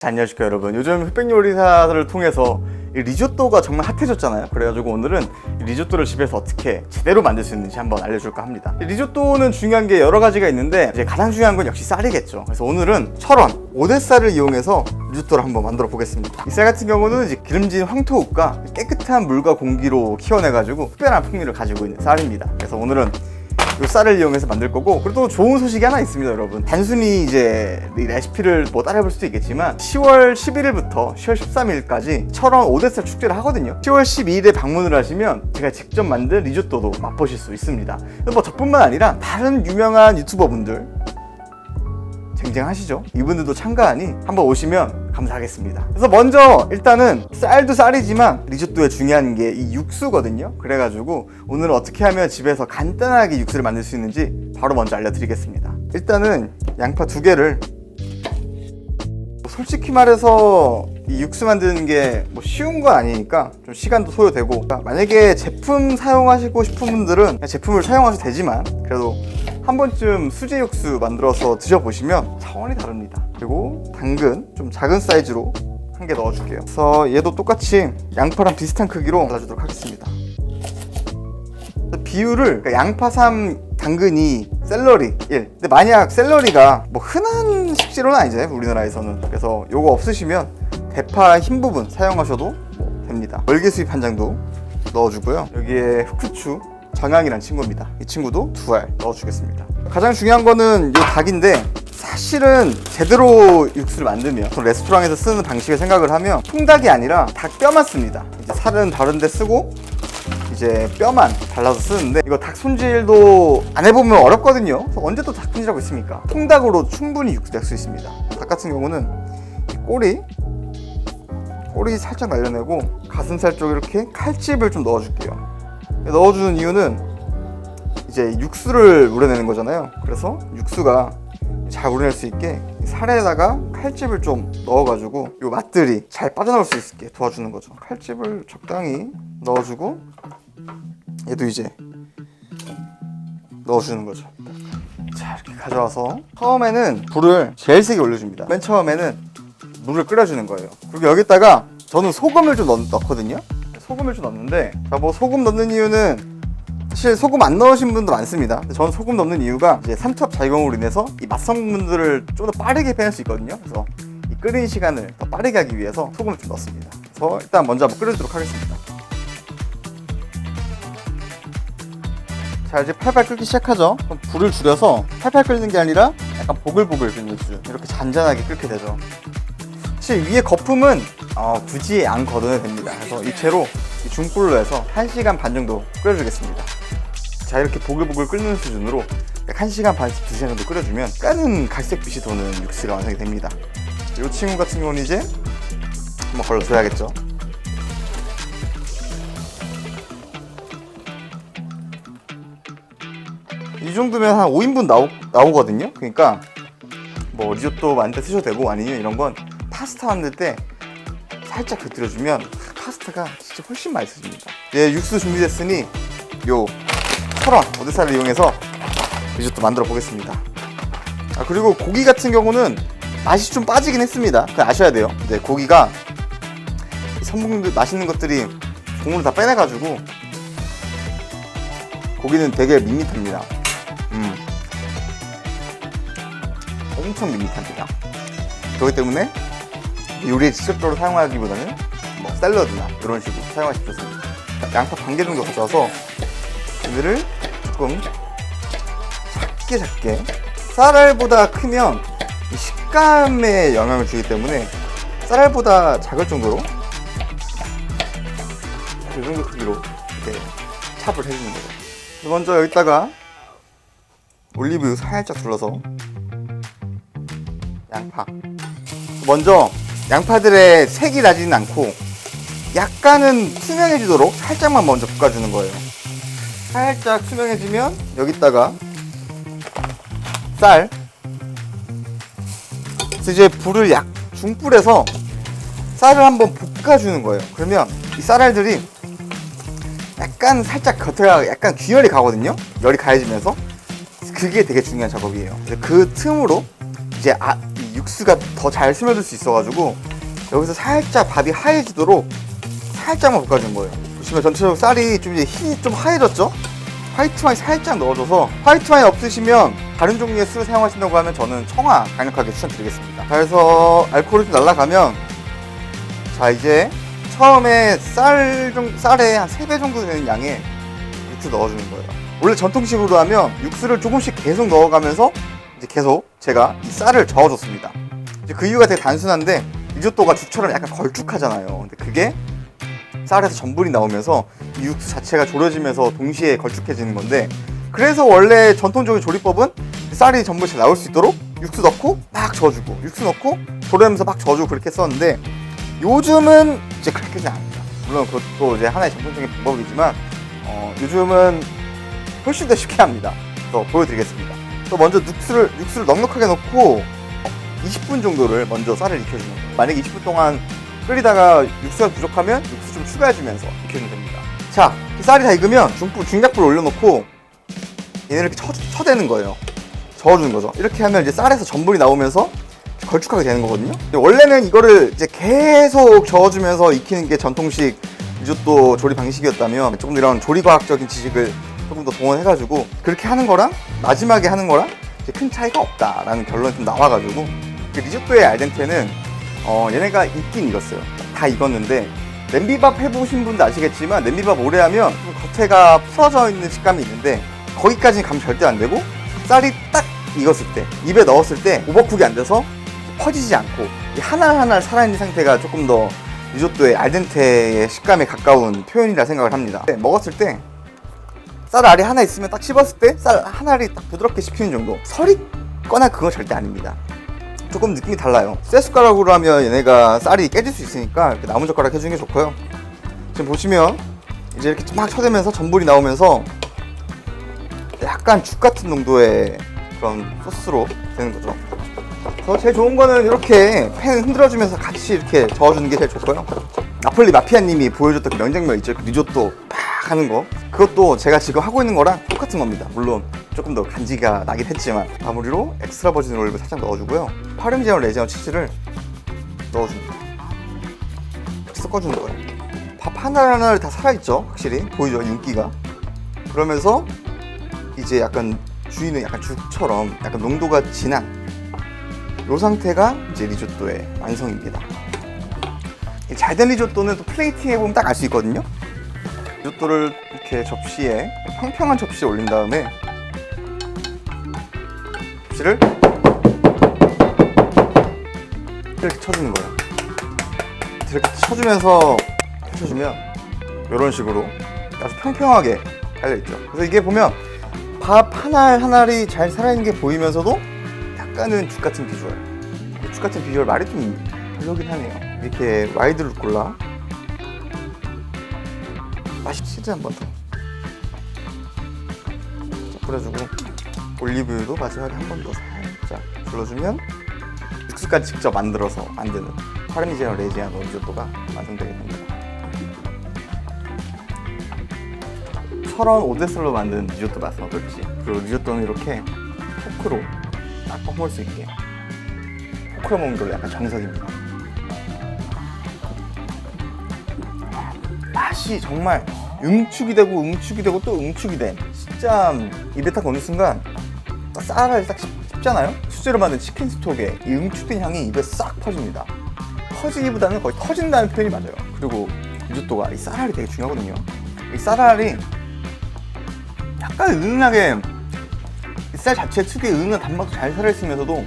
자, 안녕하십니까 여러분. 요즘 흑백요리사들을 통해서 이 리조또가 정말 핫해졌잖아요. 그래가지고 오늘은 이 리조또를 집에서 어떻게 제대로 만들 수 있는지 한번 알려줄까 합니다. 이 리조또는 중요한 게 여러 가지가 있는데 이제 가장 중요한 건 역시 쌀이겠죠. 그래서 오늘은 철원 오대쌀을 이용해서 리조또를 한번 만들어 보겠습니다. 이 쌀 같은 경우는 이제 기름진 황토흙과 깨끗한 물과 공기로 키워내가지고 특별한 풍미를 가지고 있는 쌀입니다. 그래서 오늘은 이 쌀을 이용해서 만들 거고, 그리고 또 좋은 소식이 하나 있습니다 여러분. 단순히 이제 이 레시피를 뭐 따라해볼 수도 있겠지만 10월 11일부터 10월 13일까지 철원 오대쌀 축제를 하거든요. 10월 12일에 방문을 하시면 제가 직접 만든 리조또도 맛보실 수 있습니다. 뭐 저뿐만 아니라 다른 유명한 유튜버분들 쟁쟁하시죠? 이분들도 참가하니 한번 오시면 감사하겠습니다. 그래서 먼저 일단은 쌀도 쌀이지만 리조또에 중요한 게 이 육수거든요. 그래가지고 오늘은 어떻게 하면 집에서 간단하게 육수를 만들 수 있는지 바로 먼저 알려드리겠습니다. 일단은 양파 2개를, 솔직히 말해서 이 육수 만드는 게 뭐 쉬운 건 아니니까 좀 시간도 소요되고, 만약에 제품 사용하시고 싶은 분들은 그냥 제품을 사용하셔도 되지만 그래도 한 번쯤 수제 육수 만들어서 드셔보시면 차원이 다릅니다. 그리고 당근 좀 작은 사이즈로 한 개 넣어줄게요. 그래서 얘도 똑같이 양파랑 비슷한 크기로 잘라주도록 하겠습니다. 비율을 양파 3, 당근이, 샐러리 1. 근데 만약 샐러리가 뭐 흔한 식재료는 아니잖아요 우리나라에서는. 그래서 요거 없으시면 대파 흰 부분 사용하셔도 됩니다. 월계수잎 한 장도 넣어주고요. 여기에 흑후추 정향이라는 친구입니다. 이 친구도 2알 넣어주겠습니다. 가장 중요한 거는 이 닭인데, 사실은 제대로 육수를 만들면 레스토랑에서 쓰는 방식을 생각을 하면 통닭이 아니라 닭 뼈만 씁니다. 이제 살은 다른 데 쓰고 이제 뼈만 발라서 쓰는데, 이거 닭 손질도 안 해보면 어렵거든요. 그래서 언제 또 닭 손질하고 있습니까? 통닭으로 충분히 육수 낼 수 있습니다. 닭 같은 경우는 꼬리 살짝 날려내고 가슴살 쪽에 이렇게 칼집을 좀 넣어줄게요. 넣어주는 이유는 이제 육수를 우려내는 거잖아요. 그래서 육수가 잘 우려낼 수 있게 살에다가 칼집을 좀 넣어가지고 이 맛들이 잘 빠져나올 수 있게 도와주는 거죠. 칼집을 적당히 넣어주고 얘도 이제 넣어주는 거죠. 자, 이렇게 가져와서 처음에는 불을 제일 세게 올려줍니다. 맨 처음에는 물을 끓여주는 거예요. 그리고 여기다가 저는 소금을 좀 넣거든요. 소금을 좀 넣는데, 뭐 소금 넣는 이유는 사실 소금 안 넣으신 분도 많습니다. 저는 소금 넣는 이유가 이제 삼투압 작용으로 인해서 이 맛 성분들을 좀 더 빠르게 빼낼 수 있거든요. 그래서 이 끓이는 시간을 더 빠르게 하기 위해서 소금을 좀 넣습니다. 그래서 일단 먼저 한번 끓여주도록 하겠습니다. 자, 이제 팔팔 끓기 시작하죠. 그럼 불을 줄여서 팔팔 끓는 게 아니라 약간 보글보글 끓는 수준, 이렇게 잔잔하게 끓게 되죠. 사실 위에 거품은 굳이 안 걷어내도 됩니다. 그래서 이 채로 중불로 해서 1시간 반 정도 끓여주겠습니다. 자, 이렇게 보글보글 끓는 수준으로 약 1시간 반에서 2시간 정도 끓여주면 까는 갈색빛이 도는 육수가 완성이 됩니다. 이 친구 같은 경우는 이제 한번 걸러줘야겠죠. 이 정도면 한 5인분 나오거든요. 그러니까 뭐 리조또 만들 때 쓰셔도 되고, 아니면 이런 건 파스타 만들 때 살짝 곁들여주면 파스타가 진짜 훨씬 맛있어집니다. 이제 육수 준비됐으니 요 철원 오대쌀을 이용해서 리조또 만들어 보겠습니다. 그리고 고기 같은 경우는 맛이 좀 빠지긴 했습니다. 그거 아셔야 돼요. 이제 고기가 선분들 맛있는 것들이 국물을 다 빼내가지고 고기는 되게 밋밋합니다. 엄청 밋밋합니다. 그렇기 때문에 요리에 직접적으로 사용하기보다는 뭐 샐러드나 이런 식으로 사용하시면 좋습니다. 양파 1개 정도 가져와서 얘들을 조금 작게, 쌀알보다 크면 이 식감에 영향을 주기 때문에 쌀알보다 작을 정도로 이 정도 크기로 이렇게 찹을 해주는 거죠. 먼저 여기다가 올리브유 살짝 둘러서 양파, 먼저 양파들의 색이 나지는 않고 약간은 투명해지도록 살짝만 먼저 볶아주는 거예요. 살짝 투명해지면 여기다가 쌀, 그래서 이제 불을 중불에서 쌀을 한번 볶아주는 거예요. 그러면 이 쌀알들이 약간 살짝 겉에가 약간 균열이 가거든요. 열이 가해지면서. 그게 되게 중요한 작업이에요. 그 틈으로 이제 이 육수가 더 잘 스며들 수 있어가지고 여기서 살짝 밥이 하얘지도록 살짝만 볶아준 거예요. 보시면 전체적으로 쌀이 좀 이제 흰이 좀 하얘졌죠? 화이트 와인 살짝 넣어줘서, 화이트 와인 없으시면 다른 종류의 술을 사용하신다고 하면 저는 청아 강력하게 추천드리겠습니다. 그래서 알코올이 좀 날아가면, 자 이제 처음에 쌀에 한 3배 정도 되는 양의 육수 넣어주는 거예요. 원래 전통식으로 하면 육수를 조금씩 계속 넣어가면서 이제 계속 제가 이 쌀을 저어줬습니다. 이제 그 이유가 되게 단순한데, 리조또가 죽처럼 약간 걸쭉하잖아요. 근데 그게 쌀에서 전분이 나오면서 이 육수 자체가 졸여지면서 동시에 걸쭉해지는 건데, 그래서 원래 전통적인 조리법은 쌀이 전분이 잘 나올 수 있도록 육수 넣고 막 저어주고, 육수 넣고 졸여면서 막 저어주고 그렇게 했었는데, 요즘은 이제 그렇게는 안 합니다. 물론 그것도 이제 하나의 전통적인 방법이지만 요즘은 훨씬 더 쉽게 합니다. 그래서 보여드리겠습니다. 또 먼저 육수를 넉넉하게 넣고 20분 정도를 먼저 쌀을 익혀주는 거예요. 만약에 20분 동안 끓이다가 육수가 부족하면 육수 좀 추가해주면서 익혀주면 됩니다. 자, 쌀이 다 익으면 중약불 올려놓고 얘네를 이렇게 쳐대는 거예요. 저어주는 거죠. 이렇게 하면 이제 쌀에서 전분이 나오면서 걸쭉하게 되는 거거든요. 원래는 이거를 이제 계속 저어주면서 익히는 게 전통식 리조또 조리 방식이었다면, 조금 더 이런 조리과학적인 지식을 조금 더 동원해가지고 그렇게 하는 거랑 마지막에 하는 거랑 이제 큰 차이가 없다라는 결론이 좀 나와가지고, 리조또의 알덴테는 얘네가 익긴 익었어요. 다 익었는데, 냄비밥 해보신 분도 아시겠지만 냄비밥 오래 하면 좀 겉에가 풀어져 있는 식감이 있는데, 거기까지는 가면 절대 안 되고, 쌀이 딱 익었을 때, 입에 넣었을 때 오버쿡이 안 돼서 퍼지지 않고 하나하나 살아있는 상태가 조금 더 리조또의 알덴테의 식감에 가까운 표현이라 생각을 합니다. 먹었을 때 쌀 알이 하나 있으면 딱 씹었을 때 쌀 한 알이 딱 부드럽게 씹히는 정도. 설이 거나 그거 절대 아닙니다. 조금 느낌이 달라요. 쇠 숟가락으로 하면 얘네가 쌀이 깨질 수 있으니까 이렇게 나무젓가락 해주는 게 좋고요. 지금 보시면 이제 이렇게 막 쳐대면서 전분이 나오면서 약간 죽 같은 농도의 그런 소스로 되는 거죠. 그래서 제일 좋은 거는 이렇게 팬 흔들어주면서 같이 이렇게 저어주는 게 제일 좋고요. 나폴리 마피아님이 보여줬던 그 명장면 있죠? 그 리조또 팍 하는 거. 그것도 제가 지금 하고 있는 거랑 똑같은 겁니다. 물론 조금 더 간지가 나긴 했지만, 마무리로 엑스트라 버진 올리브 살짝 넣어주고요. 파르미지아노 레지아노 치즈를 넣어줍니다. 같이 섞어주는 거예요. 밥 하나하나를 다 살아있죠? 확실히 보이죠? 윤기가. 그러면서 이제 약간 주인은 약간 죽처럼 약간 농도가 진한 이 상태가 이제 리조또의 완성입니다. 잘된 리조또는 또 플레이팅 해보면 딱 알 수 있거든요. 리조또를 이렇게 접시에, 평평한 접시에 올린 다음에 접시를 이렇게 쳐주는 거예요. 이렇게 쳐주면서 펼쳐주면 이런 식으로 아주 평평하게 달려있죠. 그래서 이게 보면 밥 한 알 한 알이 잘 살아있는 게 보이면서도 약간은 죽 같은 비주얼. 죽 같은 비주얼 말이 좀 별로긴 하네요. 이렇게 와이드 루꼴라 맛이 치즈 한 번 더 뿌려주고, 올리브유도 마지막에 한 번 더 살짝 둘러주면 육수까지 직접 만들어서 만드는 파르미지아노 레지아노 리조또가 완성되게 됩니다. 철원 오데슬로 만든 리조또 맛은 어떨지, 그리고 리조또는 이렇게 포크로 딱 퍼먹을 수 있게, 포크로 먹는 걸로 약간 정석입니다. 맛이 정말 응축이 되고 또 응축이 돼. 진짜 입에 딱 얹는 순간 쌀을 딱 씹잖아요? 수제로 만든 치킨 스톡에 이 응축된 향이 입에 싹 퍼집니다. 퍼지기보다는 거의 터진다는 표현이 맞아요. 그리고 리조또가 이 쌀알이 되게 중요하거든요. 이 쌀알이 약간 은은하게, 이 쌀 자체 특유의 은은한 단맛도 잘 살아있으면서도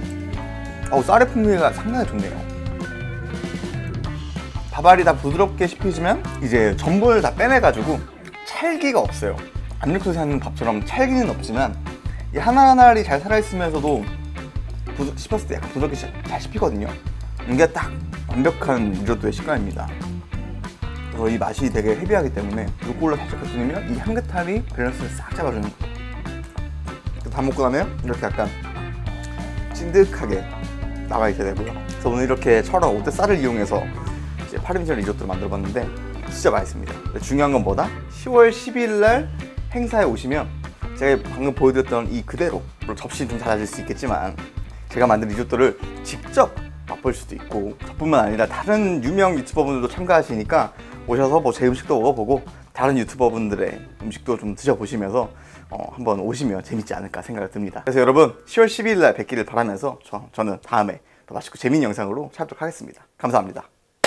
쌀의 풍미가 상당히 좋네요. 밥알이 다 부드럽게 씹히지만 이제 전분을 다 빼내가지고 찰기가 없어요. 압력솥에 하는 밥처럼 찰기는 없지만 이 하나하나를 잘 살아있으면서도 씹었을 때 약간 부드럽게 잘 씹히거든요. 이게 딱 완벽한 리조또의 식감입니다. 그래서 이 맛이 되게 헤비하기 때문에 루꼴라 살짝 곁들이면 이 향긋함이 밸런스를 싹 잡아주는 거예요. 다 먹고 나면 이렇게 약간 찐득하게 나와 있게 되고요. 그래서 오늘 이렇게 철원 오대 쌀을 이용해서 이제 파르미지아노 리조또를 만들어봤는데 진짜 맛있습니다. 중요한 건 뭐다? 10월 12일 날 행사에 오시면 제가 방금 보여드렸던 이 그대로, 물론 접시는 좀 달라질 수 있겠지만 제가 만든 리조또를 직접 맛볼 수도 있고, 저뿐만 아니라 다른 유명 유튜버분들도 참가하시니까 오셔서 뭐 제 음식도 먹어보고 다른 유튜버분들의 음식도 좀 드셔보시면서 한번 오시면 재밌지 않을까 생각이 듭니다. 그래서 여러분 10월 12일 날 뵙기를 바라면서 저는 다음에 더 맛있고 재미있는 영상으로 찾아뵙도록 하겠습니다. 감사합니다.